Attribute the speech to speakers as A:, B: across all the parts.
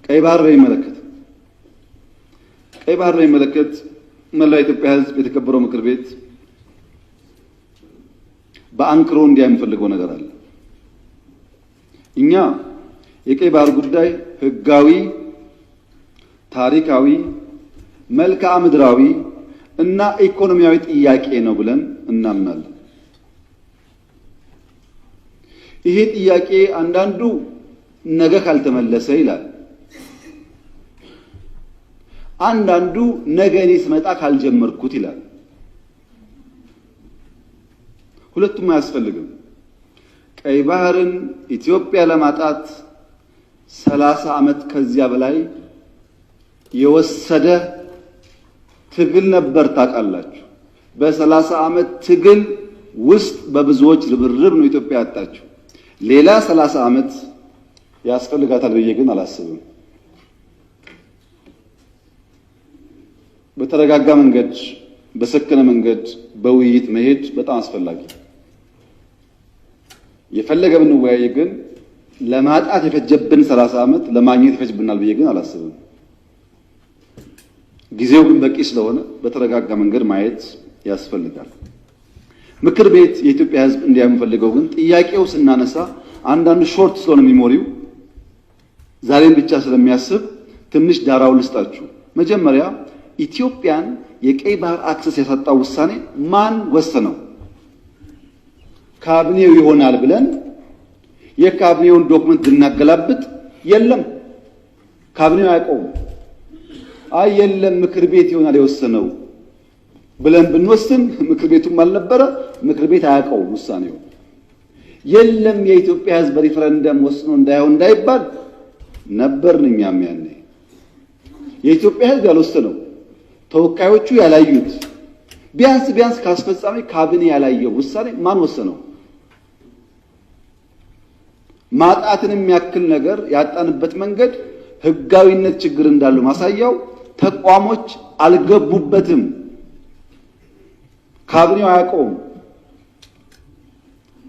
A: ቀይ ባህር በሚመለከት መላው የኢትዮጵያ ሕዝብ የተከበረው ምክር ቤት በአንክሮ እንዲያይ የሚፈልገው ነገር አለ። እኛ የቀይ ባህር ጉዳይ ህጋዊ፣ ታሪካዊ፣ መልክዓ ምድራዊ እና ኢኮኖሚያዊ ጥያቄ ነው ብለን እናምናለን። ይሄ ጥያቄ አንዳንዱ ነገ ካልተመለሰ ይላል፣ አንዳንዱ ነገ እኔ ስመጣ ካልጀመርኩት ይላል። ሁለቱም አያስፈልግም። ቀይ ባህርን ኢትዮጵያ ለማጣት 30 ዓመት ከዚያ በላይ የወሰደ ትግል ነበር። ታውቃላችሁ። በ30 ዓመት ትግል ውስጥ በብዙዎች ርብርብ ነው ኢትዮጵያ ያጣችው። ሌላ 30 ዓመት ያስፈልጋታል ብዬ ግን አላስብም። በተረጋጋ መንገድ፣ በሰከነ መንገድ በውይይት መሄድ በጣም አስፈላጊ። የፈለገ ብንወያይ ግን ለማጣት የፈጀብን 30 ዓመት ለማግኘት ይፈጅብናል ብዬ ግን አላስብም። ጊዜው ግን በቂ ስለሆነ በተረጋጋ መንገድ ማየት ያስፈልጋል። ምክር ቤት የኢትዮጵያ ሕዝብ እንዲያም ፈልገው ግን ጥያቄው ስናነሳ አንዳንዱ ሾርት ስለሆነ ሚሞሪው ዛሬን ብቻ ስለሚያስብ ትንሽ ዳራው ልስጣችሁ። መጀመሪያ ኢትዮጵያን የቀይ ባህር አክሰስ ያሳጣው ውሳኔ ማን ወሰነው? ካቢኔው ይሆናል ብለን የካቢኔውን ዶክመንት ብናገላብጥ የለም፣ ካቢኔው አያውቀውም። አይ የለም ምክር ቤት ይሆናል የወሰነው ብለን ብንወስን ምክር ቤቱም አልነበረ፣ ምክር ቤት አያውቀውም ውሳኔው። የለም የኢትዮጵያ ሕዝብ በሪፈረንደም ወስኖ እንዳይሆን እንዳይባል ነበርን እኛም ያኔ። የኢትዮጵያ ሕዝብ ያልወሰነው ተወካዮቹ ያላዩት ቢያንስ ካስፈጻሚ ካቢኔ ያላየው ውሳኔ ማን ወሰነው? ማጣትን የሚያክል ነገር ያጣንበት መንገድ ህጋዊነት ችግር እንዳለው ማሳያው ተቋሞች አልገቡበትም። ካቢኔው አያውቀውም።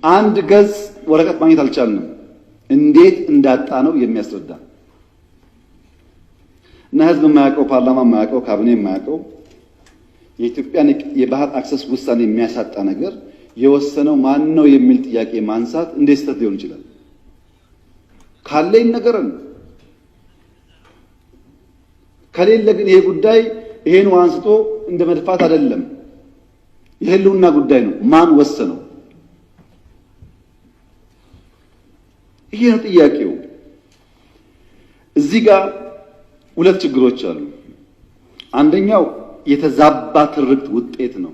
A: አንድ ገጽ ወረቀት ማግኘት አልቻልንም። እንዴት እንዳጣ ነው የሚያስረዳ እና ህዝብ የማያውቀው፣ ፓርላማ የማያውቀው፣ ካቢኔ የማያውቀው የኢትዮጵያን የባህር አክሰስ ውሳኔ የሚያሳጣ ነገር የወሰነው ማን ነው የሚል ጥያቄ ማንሳት እንዴት ስህተት ሊሆን ይችላል? ካለ ይነገረን። ከሌለ ግን ይሄ ጉዳይ ይሄን አንስቶ እንደ መድፋት አይደለም፣ የህልውና ጉዳይ ነው። ማን ወሰነው? ይሄ ነው ጥያቄው። እዚህ ጋር ሁለት ችግሮች አሉ። አንደኛው የተዛባ ትርክት ውጤት ነው።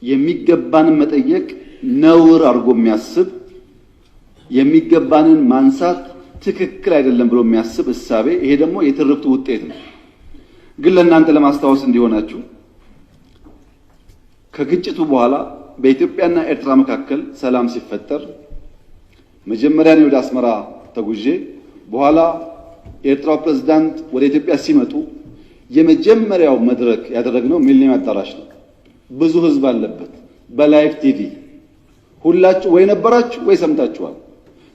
A: የሚገባንን መጠየቅ ነውር አድርጎ የሚያስብ የሚገባንን ማንሳት ትክክል አይደለም ብሎ የሚያስብ እሳቤ፣ ይሄ ደግሞ የትርክቱ ውጤት ነው። ግን ለእናንተ ለማስታወስ እንዲሆናችሁ ከግጭቱ በኋላ በኢትዮጵያና ኤርትራ መካከል ሰላም ሲፈጠር መጀመሪያ ነው ወደ አስመራ ተጉዤ በኋላ የኤርትራው ፕሬዝዳንት ወደ ኢትዮጵያ ሲመጡ የመጀመሪያው መድረክ ያደረግነው ሚሊኒየም አዳራሽ ነው። ብዙ ህዝብ አለበት። በላይቭ ቲቪ ሁላችሁ ወይ ነበራችሁ ወይ ሰምታችኋል።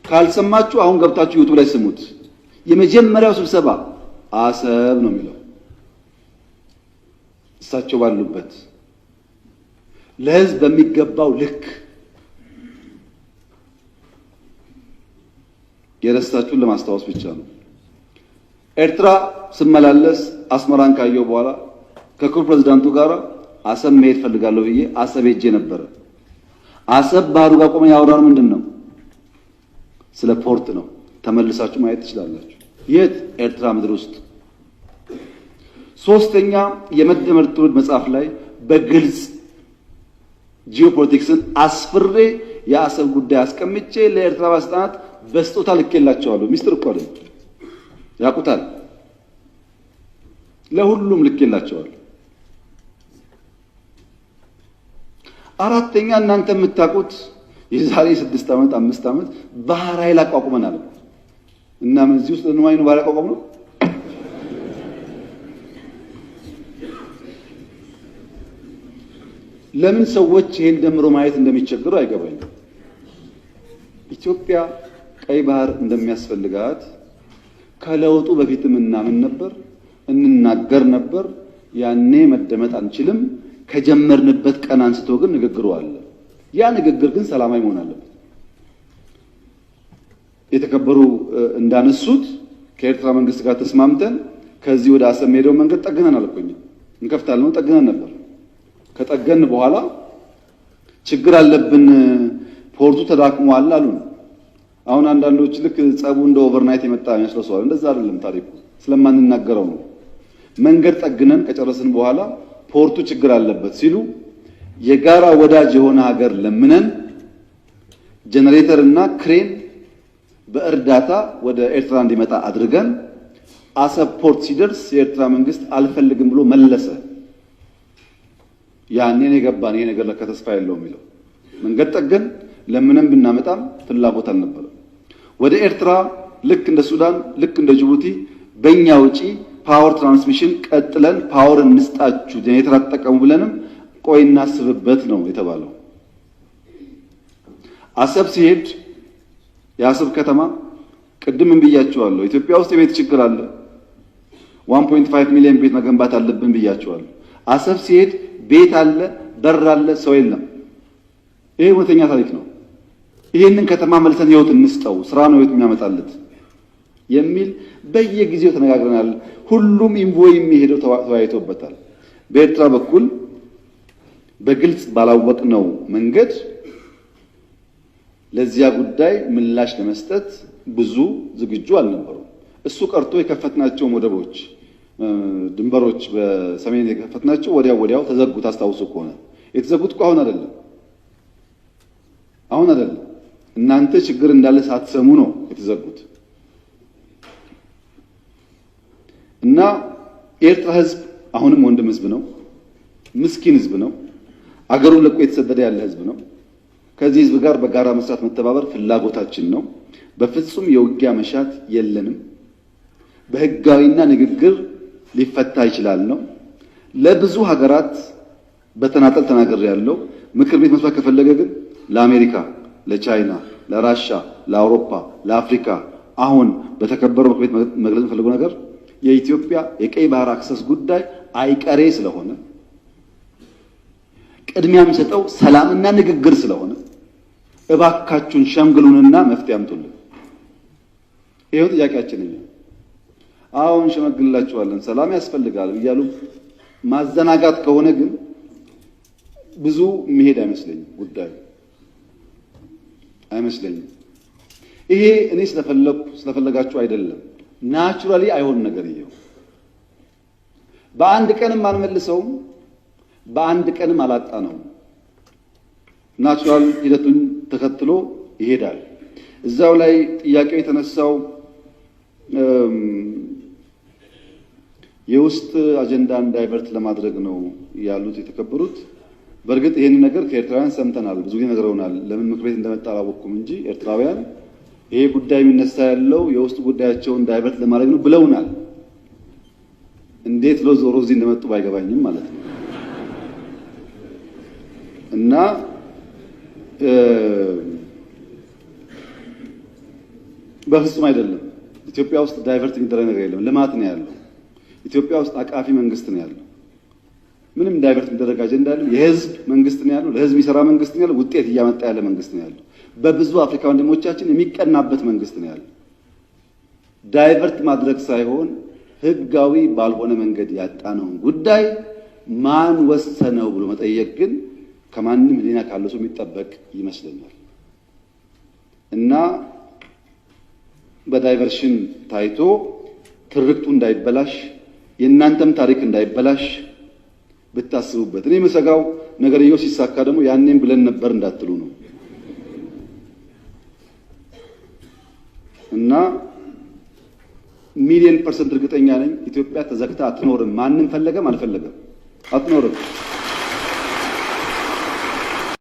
A: ካልሰማችሁ አሁን ገብታችሁ ዩቲዩብ ላይ ስሙት። የመጀመሪያው ስብሰባ አሰብ ነው የሚለው እሳቸው ባሉበት ለህዝብ በሚገባው ልክ የረሳችሁን ለማስታወስ ብቻ ነው። ኤርትራ ስመላለስ አስመራን ካየው በኋላ ከክቡር ፕሬዝዳንቱ ጋር አሰብ መሄድ ፈልጋለሁ ብዬ አሰብ ሄጄ ነበረ። አሰብ ባህሩ ጋር ቆመን ያወራነው ምንድን ነው? ስለ ፖርት ነው። ተመልሳችሁ ማየት ትችላላችሁ። የት? ኤርትራ ምድር ውስጥ። ሶስተኛ የመደመር ትውልድ መጽሐፍ ላይ በግልጽ ጂኦፖለቲክስን አስፍሬ የአሰብ ጉዳይ አስቀምጬ ለኤርትራ ባለስልጣናት በስጦታ ልኬላቸዋለሁ። ሚስጥር እኮ አይደል፣ ያውቁታል። ለሁሉም ልኬላቸዋለሁ። አራተኛ እናንተ የምታውቁት የዛሬ 6 ዓመት 5 ዓመት ባህር ኃይል አቋቁመናል እና ምን እዚህ ውስጥ ነው ባህር አቋቁመን ነው? ለምን ሰዎች ይሄን ደምሮ ማየት እንደሚቸገሩ አይገባኝም። ኢትዮጵያ ቀይ ባህር እንደሚያስፈልጋት ከለውጡ በፊትም እናምን ነበር፣ እንናገር ነበር። ያኔ መደመጥ አንችልም። ከጀመርንበት ቀን አንስቶ ግን ንግግሩ አለ። ያ ንግግር ግን ሰላማዊ መሆን አለበት። የተከበሩ እንዳነሱት ከኤርትራ መንግስት ጋር ተስማምተን ከዚህ ወደ አሰብ ሄደው መንገድ ጠግነናል እኮ እኛ እንከፍታለን ጠግነን ነበር። ከጠገን በኋላ ችግር አለብን፣ ፖርቱ ተዳክሟል አሉን። አሁን አንዳንዶች ልክ ጸቡ እንደ ኦቨርናይት የመጣ ያስለሰዋል። እንደዛ አይደለም ታሪኩ፣ ስለማንናገረው ነው። መንገድ ጠግነን ከጨረስን በኋላ ፖርቱ ችግር አለበት ሲሉ የጋራ ወዳጅ የሆነ ሀገር ለምነን ጄኔሬተር እና ክሬን በእርዳታ ወደ ኤርትራ እንዲመጣ አድርገን አሰብ ፖርት ሲደርስ የኤርትራ መንግስት አልፈልግም ብሎ መለሰ። ያኔ ነው የገባን ይሄ ነገር ለካ ተስፋ የለውም የሚለው። መንገድ ጠገን ለምንም ብናመጣም ፍላጎት አልነበረም። ወደ ኤርትራ ልክ እንደ ሱዳን ልክ እንደ ጅቡቲ በእኛ ውጪ ፓወር ትራንስሚሽን ቀጥለን ፓወር እንስጣችሁ ጄኔሬተር አትጠቀሙ ብለንም ቆይ እናስብበት ነው የተባለው። አሰብ ሲሄድ የአሰብ ከተማ ቅድም ብያቸዋለሁ፣ ኢትዮጵያ ውስጥ የቤት ችግር አለ። 1.5 ሚሊዮን ቤት መገንባት አለብን ብያቸዋለሁ። አሰብ ሲሄድ ቤት አለ፣ በር አለ፣ ሰው የለም። ይሄ እውነተኛ ታሪክ ነው። ይሄንን ከተማ መልሰን ህይወት እንስጠው፣ ስራ ነው ህይወት የሚያመጣለት የሚል በየጊዜው ተነጋግረናል። ሁሉም ኢንቮይ የሚሄደው ተወያይቶበታል። በኤርትራ በኩል በግልጽ ባላወቅነው መንገድ ለዚያ ጉዳይ ምላሽ ለመስጠት ብዙ ዝግጁ አልነበሩም። እሱ ቀርቶ የከፈትናቸው ወደቦች፣ ድንበሮች በሰሜን የከፈትናቸው ወዲያው ተዘጉ። ታስታውሱ ከሆነ የተዘጉት እኮ አሁን አይደለም። እናንተ ችግር እንዳለ ሳትሰሙ ነው የተዘጉት። እና የኤርትራ ህዝብ አሁንም ወንድም ህዝብ ነው፣ ምስኪን ህዝብ ነው፣ አገሩን ለቆ የተሰደደ ያለ ህዝብ ነው። ከዚህ ህዝብ ጋር በጋራ መስራት መተባበር ፍላጎታችን ነው። በፍጹም የውጊያ መሻት የለንም። በህጋዊና ንግግር ሊፈታ ይችላል ነው። ለብዙ ሀገራት በተናጠል ተናገር ያለው ምክር ቤት መስራት ከፈለገ ግን ለአሜሪካ፣ ለቻይና፣ ለራሻ፣ ለአውሮፓ፣ ለአፍሪካ አሁን በተከበረው ምክር ቤት መግለጽ ፈልገው ነገር የኢትዮጵያ የቀይ ባህር አክሰስ ጉዳይ አይቀሬ ስለሆነ ቅድሚያ የሚሰጠው ሰላምና ንግግር ስለሆነ እባካችሁን ሸምግሉንና መፍትሄ አምጡልን። ይሄው ጥያቄያችን ነው። አሁን ሸመግልላችኋለን ሰላም ያስፈልጋል እያሉ ማዘናጋት ከሆነ ግን ብዙ መሄድ ጉዳዩ አይመስለኝም። ይሄ እኔ ስለፈለጋችሁ አይደለም፣ ናቹራሊ አይሆን ነገር ይሄው በአንድ ቀንም አንመልሰውም፣ በአንድ ቀንም አላጣ ነው። ናቹራል ሂደቱን ተከትሎ ይሄዳል። እዛው ላይ ጥያቄው የተነሳው የውስጥ አጀንዳን ዳይቨርት ለማድረግ ነው ያሉት የተከበሩት። በእርግጥ ይሄን ነገር ከኤርትራውያን ሰምተናል፣ ብዙ ጊዜ ነግረውናል። ለምን ምክር ቤት እንደመጣ አላወቅኩም እንጂ ኤርትራውያን ይሄ ጉዳይ የሚነሳ ያለው የውስጥ ጉዳያቸውን ዳይቨርት ለማድረግ ነው ብለውናል። እንዴት ዞሮ እዚህ እንደመጡ ባይገባኝም ማለት ነው። እና በፍጹም አይደለም። ኢትዮጵያ ውስጥ ዳይቨርት የሚደረግ ነገር የለም። ልማት ነው ያለው። ኢትዮጵያ ውስጥ አቃፊ መንግስት ነው ያለው። ምንም ዳይቨርት የሚደረግ አጀንዳ ያለው የህዝብ መንግስት ነው ያለው። ለህዝብ የሚሰራ መንግስት ነው ያለው። ውጤት እያመጣ ያለ መንግስት ነው ያለው። በብዙ አፍሪካ ወንድሞቻችን የሚቀናበት መንግስት ነው ያለው። ዳይቨርት ማድረግ ሳይሆን ህጋዊ ባልሆነ መንገድ ያጣነውን ጉዳይ ማን ወሰነው ብሎ መጠየቅ ግን ከማንም ህሊና ካለው ሰው የሚጠበቅ ይመስለኛል። እና በዳይቨርሽን ታይቶ ትርክቱ እንዳይበላሽ የእናንተም ታሪክ እንዳይበላሽ ብታስቡበት። እኔ የምሰጋው ነገርየው ሲሳካ ደግሞ ያኔም ብለን ነበር እንዳትሉ ነው። እና ሚሊየን% እርግጠኛ ነኝ ኢትዮጵያ ተዘግታ አትኖርም። ማንም ፈለገም አልፈለገም አትኖርም።